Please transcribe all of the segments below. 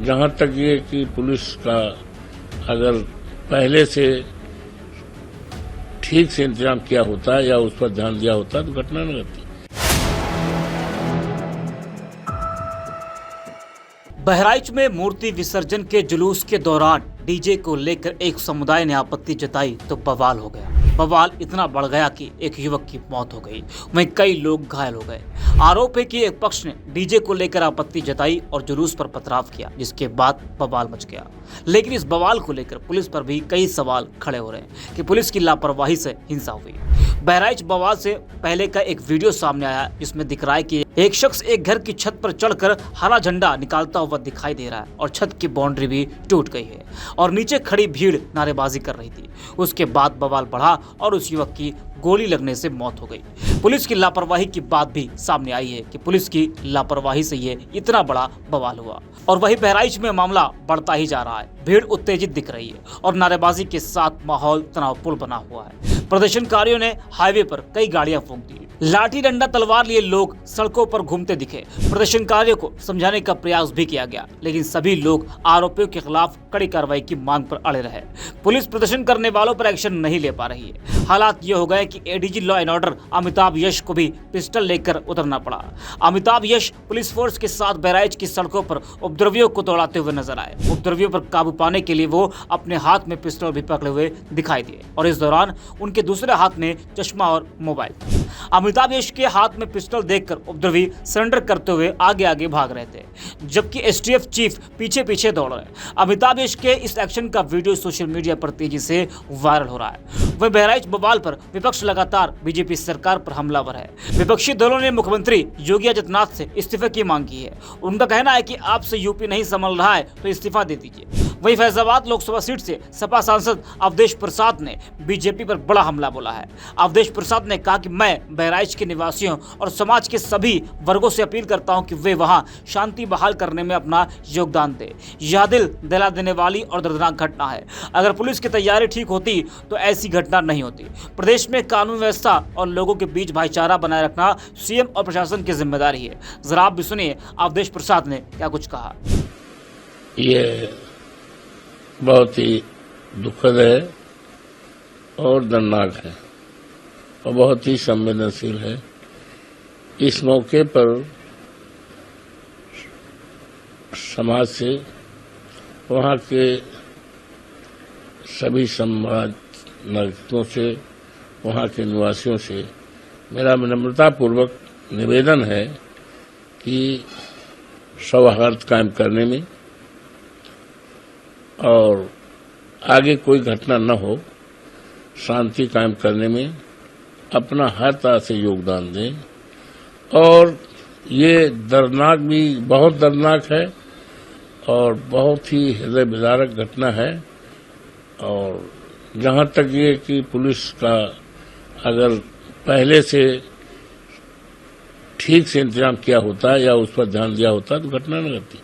जहां तक ये कि पुलिस का अगर पहले से ठीक से इंतजाम किया होता या उस पर ध्यान दिया होता तो घटना न घटती। बहराइच में मूर्ति विसर्जन के जुलूस के दौरान डीजे को लेकर एक समुदाय ने आपत्ति जताई तो बवाल हो गया। बवाल इतना बढ़ गया कि एक युवक की मौत हो गई, वहीं कई लोग घायल हो गए। आरोप है कि एक पक्ष ने डीजे को लेकर आपत्ति जताई और जुलूस पर पथराव किया, जिसके बाद बवाल मच गया। लेकिन इस बवाल को लेकर पुलिस पर भी कई सवाल खड़े हो रहे हैं कि पुलिस की लापरवाही से हिंसा हुई। बहराइच बवाल से पहले का एक वीडियो सामने आया जिसमें दिख रहा है कि एक शख्स एक घर की छत पर चढ़कर हरा झंडा निकालता हुआ दिखाई दे रहा है और छत की बाउंड्री भी टूट गई है और नीचे खड़ी भीड़ नारेबाजी कर रही थी। उसके बाद बवाल बढ़ा और उस युवक की गोली लगने से मौत हो गई। पुलिस की लापरवाही की बात भी सामने आई है कि पुलिस की लापरवाही से ये इतना बड़ा बवाल हुआ और वही बहराइच में मामला बढ़ता ही जा रहा है। भीड़ उत्तेजित दिख रही है और नारेबाजी के साथ माहौल तनावपूर्ण बना हुआ है। प्रदर्शनकारियों ने हाईवे पर कई गाड़ियां फूंक दी। लाठी डंडा तलवार लिए लोग सड़कों पर घूमते दिखे। प्रदर्शनकारियों को समझाने का प्रयास भी किया गया, लेकिन सभी लोग आरोपियों के खिलाफ कड़ी कार्रवाई की मांग पर अड़े रहे। पुलिस प्रदर्शन करने वालों पर एक्शन नहीं ले पा रही है। हालात ये हो गए कि ADG law and order Amitabh Yash को भी पिस्टल लेकर उतरना पड़ा। अमिताभ यश पुलिस फोर्स के साथ बहराइच की सड़कों पर उपद्रवियों को दौड़ाते हुए नजर आए। उपद्रवियों पर काबू पाने के लिए वो अपने हाथ में पिस्टल भी पकड़े हुए दिखाई दिए और इस दौरान उनके दूसरे हाथ में चश्मा और मोबाइल। अमिताभ यश के हाथ में पिस्टल देखकर उपद्रवी सरेंडर करते हुए आगे आगे भाग रहे थे, जबकि एसटीएफ चीफ पीछे पीछे दौड़ रहे। अमिताभ यश के इस एक्शन का वीडियो सोशल मीडिया पर तेजी से वायरल हो रहा है। वह बहराइच बवाल पर विपक्ष लगातार बीजेपी सरकार पर हमलावर है। विपक्षी दलों ने मुख्यमंत्री योगी आदित्यनाथ से इस्तीफे की मांग की है। उनका कहना है कि आपसे यूपी नहीं संभल रहा है तो इस्तीफा दे दीजिए। वहीं फैजाबाद लोकसभा सीट से सपा सांसद अवधेश प्रसाद ने बीजेपी पर बड़ा हमला बोला है। अवधेश प्रसाद ने कहा कि मैं बहराइच के निवासियों और समाज के सभी वर्गों से अपील करता हूं कि वे वहां शांति बहाल करने में अपना योगदान दें। यह दिल दहला देने वाली और दर्दनाक घटना है। अगर पुलिस की तैयारी ठीक होती तो ऐसी घटना नहीं होती। प्रदेश में कानून व्यवस्था और लोगों के बीच भाईचारा बनाए रखना सीएम और प्रशासन की जिम्मेदारी है। जरा आप भी सुनिए अवधेश प्रसाद ने क्या कुछ कहा। ये बहुत ही दुखद है और दर्दनाक है और बहुत ही संवेदनशील है। इस मौके पर समाज से, वहाँ के सभी समाज नागरिकों से, वहाँ के निवासियों से मेरा विनम्रतापूर्वक निवेदन है कि सौहार्द कायम करने में और आगे कोई घटना न हो, शांति कायम करने में अपना हर तरह से योगदान दें। और ये दर्दनाक भी बहुत दर्दनाक है और बहुत ही हृदय विदारक घटना है। और जहां तक ये कि पुलिस का अगर पहले से ठीक से इंतजाम किया होता या उस पर ध्यान दिया होता तो घटना न घटती।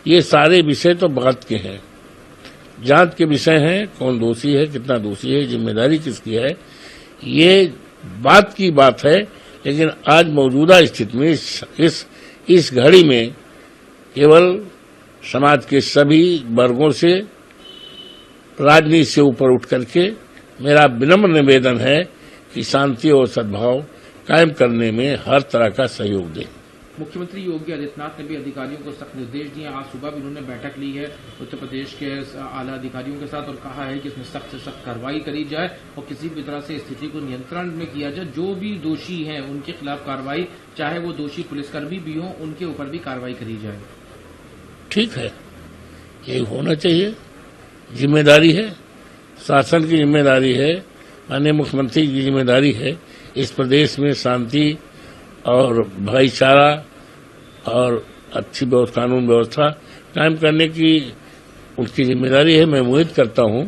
ये सारे विषय तो बात के हैं, जांच के विषय हैं। कौन दोषी है, कितना दोषी है, जिम्मेदारी किसकी है, ये बात की बात है। लेकिन आज मौजूदा स्थिति में इस घड़ी में केवल समाज के सभी वर्गों से, राजनीति से ऊपर उठ करके मेरा विनम्र निवेदन है कि शांति और सद्भाव कायम करने में हर तरह का सहयोग दें। मुख्यमंत्री योगी आदित्यनाथ ने भी अधिकारियों को सख्त निर्देश दिए। आज सुबह भी उन्होंने बैठक ली है उत्तर प्रदेश के आला अधिकारियों के साथ और कहा है कि इसमें सख्त से सख्त कार्रवाई करी जाए और किसी भी तरह से स्थिति को नियंत्रण में किया जाए। जो भी दोषी हैं उनके खिलाफ कार्रवाई, चाहे वो दोषी पुलिसकर्मी भी हों, उनके ऊपर भी कार्रवाई करी जाए। ठीक है, यही होना चाहिए। जिम्मेदारी है, शासन की जिम्मेदारी है, माननीय मुख्यमंत्री की जिम्मेदारी है इस प्रदेश में शांति और भाईचारा और अच्छी कानून व्यवस्था कायम करने की उनकी जिम्मेदारी है। मैं उम्मीद करता हूं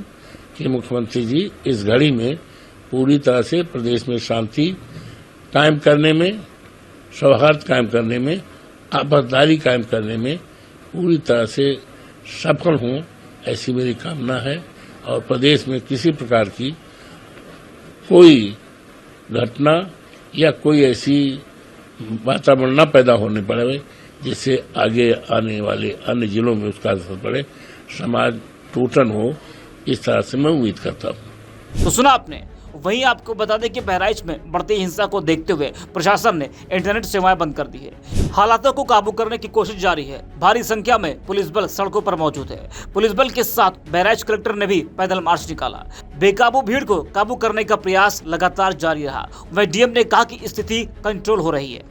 कि मुख्यमंत्री जी इस घड़ी में पूरी तरह से प्रदेश में शांति कायम करने में, सौहार्द कायम करने में, आपसदारी कायम करने में पूरी तरह से सफल हों, ऐसी मेरी कामना है। और प्रदेश में किसी प्रकार की कोई घटना या कोई ऐसी वातावरण न पैदा होने पड़े जिससे आगे आने वाले अन्य जिलों में उसका असर पड़े, समाज टूटन हो, इस तरह से मैं उम्मीद करता हूँ। तो सुना आपने। वहीं आपको बता दें कि बहराइच में बढ़ती हिंसा को देखते हुए प्रशासन ने इंटरनेट सेवाएं बंद कर दी है। हालातों को काबू करने की कोशिश जारी है। भारी संख्या में पुलिस बल सड़कों पर मौजूद है। पुलिस बल के साथ बहराइच कलेक्टर ने भी पैदल मार्च निकाला। बेकाबू भीड़ को काबू करने का प्रयास लगातार जारी रहा। वहीं डीएम ने कहा कि स्थिति कंट्रोल हो रही है।